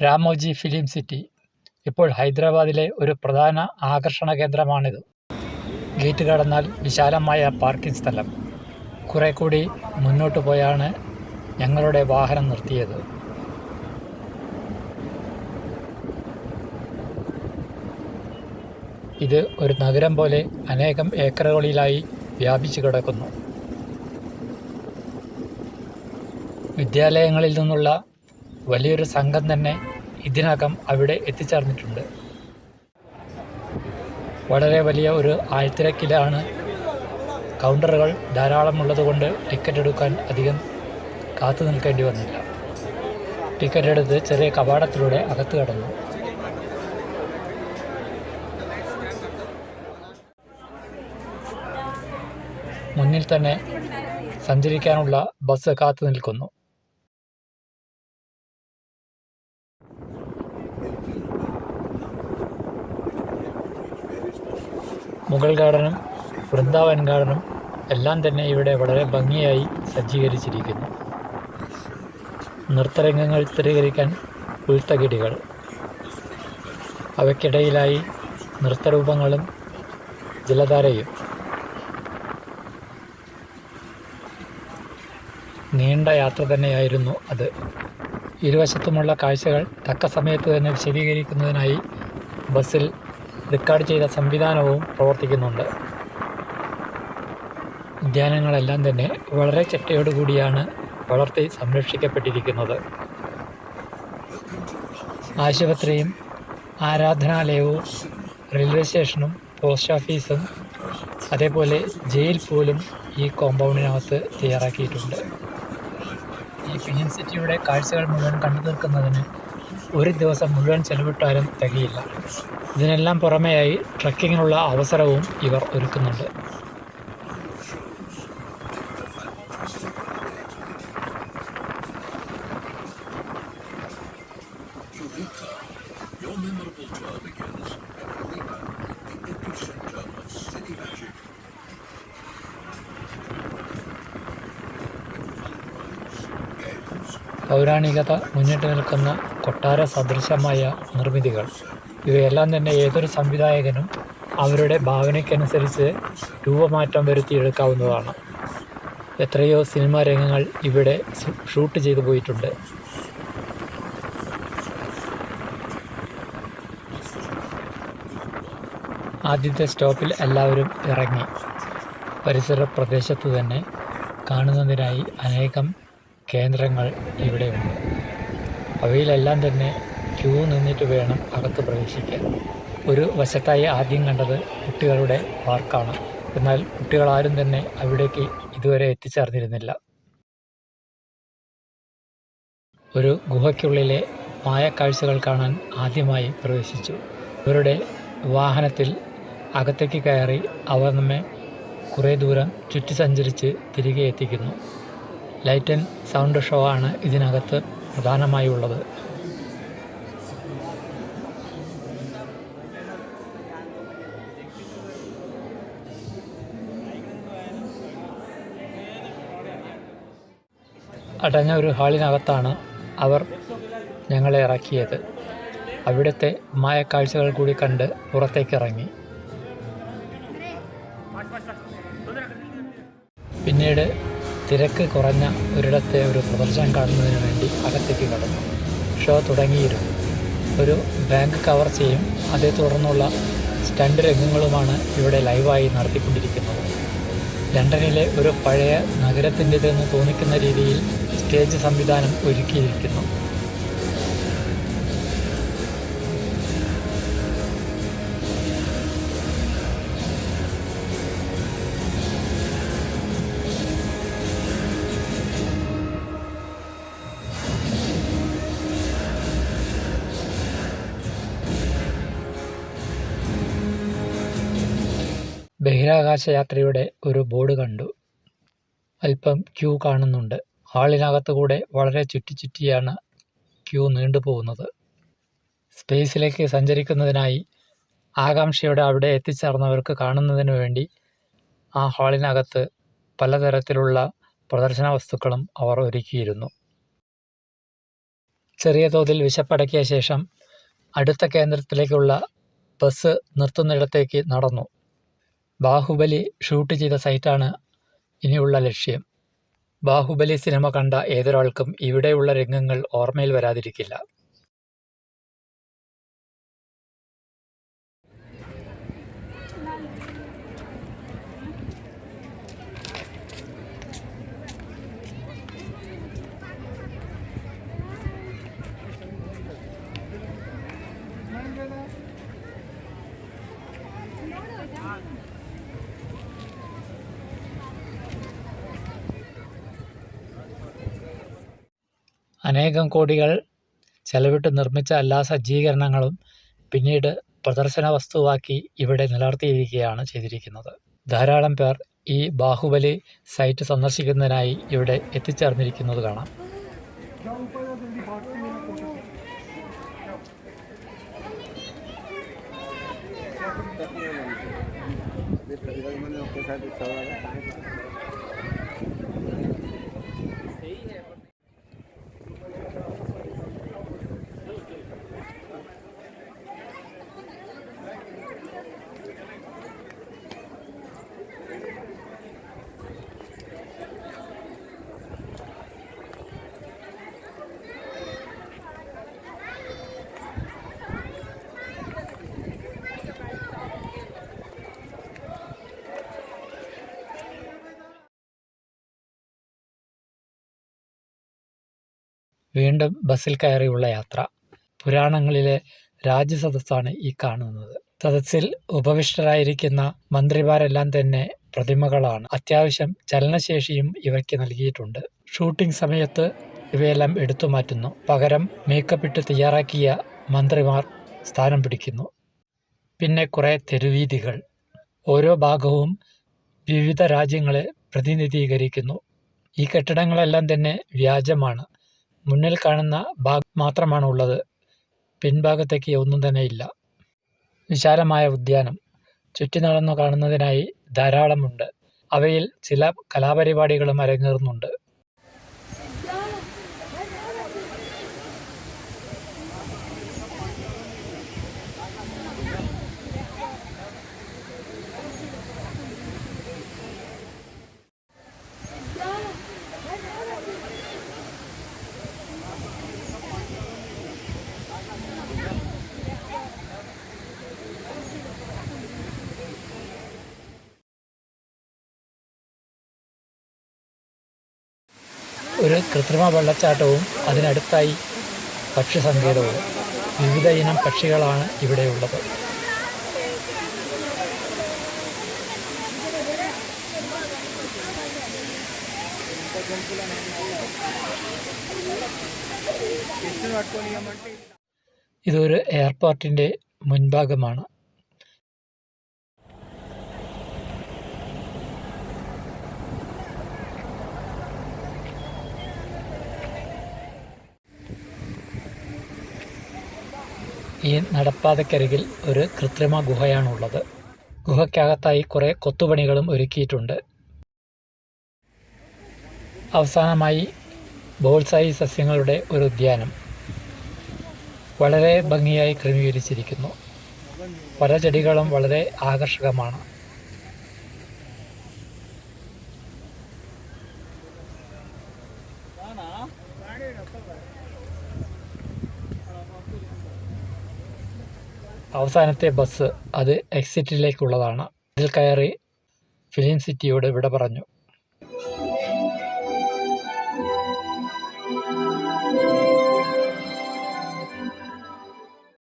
Ramoji film city ഇപ്പോൾ ഹൈദരാബാദിലെ ഒരു പ്രധാന ആകർഷണ കേന്ദ്രമാണിത്. ഗേറ്റ് കടന്നാൽ വിശാലമായ പാർക്കിംഗ് സ്ഥലം. കുറെ കൂടി മുന്നോട്ട് പോയാണ് ഞങ്ങളുടെ വാഹനം നിർത്തിയത്. ഇത് ഒരു നഗരം പോലെ അനേകം ഏക്കറുകളിലായി വ്യാപിച്ചു കിടക്കുന്നു. വിദ്യാലയങ്ങളിൽ നിന്നുള്ള വലിയൊരു സംഘം തന്നെ ഇതിനകം അവിടെ എത്തിച്ചേർന്നിട്ടുണ്ട്. വളരെ വലിയ ഒരു ആഴ്ത്തിരക്കിലാണ്. കൗണ്ടറുകൾ ധാരാളമുള്ളതുകൊണ്ട് ടിക്കറ്റ് എടുക്കാൻ അധികം കാത്തു നിൽക്കേണ്ടി വന്നില്ല. ടിക്കറ്റ് എടുത്ത് ചെറിയ കവാടത്തിലൂടെ അകത്ത് കടന്നു. മുന്നിൽ തന്നെ സഞ്ചരിക്കാനുള്ള ബസ് കാത്തു നിൽക്കുന്നു. മുഗൾ ഗാർഡനും വൃന്ദാവൻ ഗാർഡനും എല്ലാം തന്നെ ഇവിടെ വളരെ ഭംഗിയായി സജ്ജീകരിച്ചിരിക്കുന്നു. നൃത്തരംഗങ്ങൾ ചിത്രീകരിക്കാൻ പുൽത്തകിടികൾ, അവയ്ക്കിടയിലായി നൃത്തരൂപങ്ങളും ജലധാരയും. നീണ്ട യാത്ര തന്നെയായിരുന്നു അത്. ഇരുവശത്തുമുള്ള കാഴ്ചകൾ തക്ക സമയത്ത് തന്നെ വിശദീകരിക്കുന്നതിനായി ബസ്സിൽ റെക്കോർഡ് ചെയ്ത സംവിധാനവും പ്രവർത്തിക്കുന്നുണ്ട്. ഉദ്യാനങ്ങളെല്ലാം തന്നെ വളരെ ചിട്ടയോടുകൂടിയാണ് വളർത്തി സംരക്ഷിക്കപ്പെട്ടിരിക്കുന്നത്. ആശുപത്രിയും ആരാധനാലയവും റെയിൽവേ സ്റ്റേഷനും പോസ്റ്റ് ഓഫീസും അതേപോലെ ജയിൽ പോലും ഈ കോമ്പൗണ്ടിനകത്ത് തയ്യാറാക്കിയിട്ടുണ്ട്. ഈ ഫിലിം സിറ്റിയുടെ കാഴ്ചകൾ മുഴുവൻ കണ്ടു തീർക്കുന്നതിന് ഒരു ദിവസം മുഴുവൻ ചെലവിട്ടാലും തികയില്ല. ഇതിനെല്ലാം പുറമെയായി ട്രക്കിങ്ങിനുള്ള അവസരവും ഇവർ ഒരുക്കുന്നുണ്ട്. പൗരാണികത മുന്നിട്ട് നിൽക്കുന്ന കൊട്ടാര സദൃശമായ നിർമ്മിതികൾ, ഇവയെല്ലാം തന്നെ ഏതൊരു സംവിധായകനും അവരുടെ ഭാവനയ്ക്കനുസരിച്ച് രൂപമാറ്റം വരുത്തിയെടുക്കാവുന്നതാണ്. എത്രയോ സിനിമാ രംഗങ്ങൾ ഇവിടെ ഷൂട്ട് ചെയ്തു പോയിട്ടുണ്ട്. ആദ്യത്തെ സ്റ്റോപ്പിൽ എല്ലാവരും ഇറങ്ങി. പരിസര പ്രദേശത്ത് തന്നെ കാണുന്നതിനായി അനേകം കേന്ദ്രങ്ങൾ ഇവിടെയുണ്ട്. അവയിലെല്ലാം തന്നെ ക്യൂ നിന്നിട്ട് വേണം അകത്ത് പ്രവേശിക്കാൻ. ഒരു വശത്തായി ആദ്യം കണ്ടത് കുട്ടികളുടെ പാർക്കാണ്. എന്നാൽ കുട്ടികളാരും തന്നെ അവിടേക്ക് ഇതുവരെ എത്തിച്ചേർന്നിരുന്നില്ല. ഒരു ഗുഹയ്ക്കുള്ളിലെ മായക്കാഴ്ചകൾ കാണാൻ ആദ്യമായി പ്രവേശിച്ചു. ഇവരുടെ വാഹനത്തിൽ അകത്തേക്ക് കയറി അവർ നമ്മെ കുറേ ദൂരം ചുറ്റി സഞ്ചരിച്ച് തിരികെ എത്തിക്കുന്നു. ലൈറ്റ് ആൻഡ് സൗണ്ട് ഷോ ആണ് ഇതിനകത്ത് പ്രധാനമായി ഉള്ളത്. അടഞ്ഞ ഒരു ഹാളിനകത്താണ് അവർ ഞങ്ങളെ ഇറക്കിയത്. അവിടുത്തെ മായക്കാഴ്ചകൾ കൂടി കണ്ട് പുറത്തേക്കിറങ്ങി. പിന്നീട് തിരക്ക് കുറഞ്ഞ ഒരിടത്തെ ഒരു പ്രദർശനം കാണുന്നതിന് വേണ്ടി അകത്തേക്ക് കടന്നു. ഷോ തുടങ്ങിയിരുന്നു. ഒരു ബാങ്ക് കവർ ചെയ്യും അതേ തുടർന്നുള്ള സ്റ്റണ്ട് രംഗങ്ങളുമാണ് ഇവിടെ ലൈവായി നടത്തിക്കൊണ്ടിരിക്കുന്നത്. ലണ്ടനിലെ ഒരു പഴയ നഗരത്തിൻ്റെതെന്ന് തോന്നിക്കുന്ന രീതിയിൽ സ്റ്റേജ് സംവിധാനം ഒരുക്കിയിരിക്കുന്നു. ബഹിരാകാശ യാത്രയുടെ ഒരു ബോർഡ് കണ്ടു. അല്പം ക്യൂ കാണുന്നുണ്ട്. ഹാളിനകത്തുകൂടെ വളരെ ചുറ്റിയാണ് ക്യൂ നീണ്ടുപോകുന്നത്. സ്പേസിലേക്ക് സഞ്ചരിക്കുന്നതിനായി ആകാംക്ഷയോടെ അവിടെ എത്തിച്ചേർന്നവർക്ക് കാണുന്നതിന് വേണ്ടി ആ ഹാളിനകത്ത് പലതരത്തിലുള്ള പ്രദർശന വസ്തുക്കളും അവർ ഒരുക്കിയിരുന്നു. ചെറിയ തോതിൽ വിശപ്പടക്കിയ ശേഷം അടുത്ത കേന്ദ്രത്തിലേക്കുള്ള ബസ് നിർത്തുന്നിടത്തേക്ക് നടന്നു. ബാഹുബലി ഷൂട്ട് ചെയ്ത സൈറ്റാണ് ഇനിയുള്ള ലക്ഷ്യം. ബാഹുബലി സിനിമ കണ്ട ഏതൊരാൾക്കും ഇവിടെയുള്ള രംഗങ്ങൾ ഓർമ്മയിൽ വരാതിരിക്കില്ല. അനേകം കോടികൾ ചെലവിട്ട് നിർമ്മിച്ച എല്ലാ സജ്ജീകരണങ്ങളും പിന്നീട് പ്രദർശന വസ്തുവാക്കി ഇവിടെ നിലനിർത്തിയിരിക്കുകയാണ് ചെയ്തിരിക്കുന്നത്. ധാരാളം പേർ ഈ ബാഹുബലി സൈറ്റ് സന്ദർശിക്കുന്നതിനായി ഇവിടെ എത്തിച്ചേർന്നിരിക്കുന്നത് കാണാം. വീണ്ടും ബസ്സിൽ കയറിയുള്ള യാത്ര. പുരാണങ്ങളിലെ രാജസദസ്സാണ് ഈ കാണുന്നത്. സദസ്സിൽ ഉപവിഷ്ടരായിരിക്കുന്ന മന്ത്രിമാരെല്ലാം തന്നെ പ്രതിമകളാണ്. അത്യാവശ്യം ചലനശേഷിയും ഇവയ്ക്ക് നൽകിയിട്ടുണ്ട്. ഷൂട്ടിംഗ് സമയത്ത് ഇവയെല്ലാം എടുത്തു മാറ്റുന്നു. പകരം മേക്കപ്പിട്ട് തയ്യാറാക്കിയ മന്ത്രിമാർ സ്ഥാനം പിടിക്കുന്നു. പിന്നെ കുറേ തെരുവീഥികൾ. ഓരോ ഭാഗവും വിവിധ രാജ്യങ്ങളെ പ്രതിനിധീകരിക്കുന്നു. ഈ കെട്ടിടങ്ങളെല്ലാം തന്നെ വ്യാജമാണ്. മുന്നിൽ കാണുന്ന ഭാഗം മാത്രമാണ് ഉള്ളത്. പിൻഭാഗത്തേക്ക് ഒന്നും തന്നെ ഇല്ല. വിശാലമായ ഉദ്യാനം ചുറ്റി നടന്നു കാണുന്നതിനായി ധാരാളമുണ്ട്. അവയിൽ ചില കലാപരിപാടികളും അരങ്ങേറുന്നുണ്ട്. ഒരു കൃത്രിമ വെള്ളച്ചാട്ടവും അതിനടുത്തായി പക്ഷി സങ്കേതവും. വിവിധ ഇനം പക്ഷികളാണ് ഇവിടെയുള്ളത്. ഇതൊരു എയർപോർട്ടിൻ്റെ മുൻഭാഗമാണ്. ഈ നടപ്പാതയ്ക്കരികിൽ ഒരു കൃത്രിമ ഗുഹയാണുള്ളത്. ഗുഹയ്ക്കകത്തായി കുറേ കൊത്തുപണികളും ഒരുക്കിയിട്ടുണ്ട്. അവസാനമായി ബോൾസായി സസ്യങ്ങളുടെ ഒരു ഉദ്യാനം വളരെ ഭംഗിയായി ക്രമീകരിച്ചിരിക്കുന്നു. പല ചെടികളും വളരെ ആകർഷകമാണ്. അവസാനത്തെ ബസ് അത് എക്സിറ്റിലേക്കുള്ളതാണ്. ഇതിൽ കയറി ഫിലിം സിറ്റിയോട് വിട പറഞ്ഞു.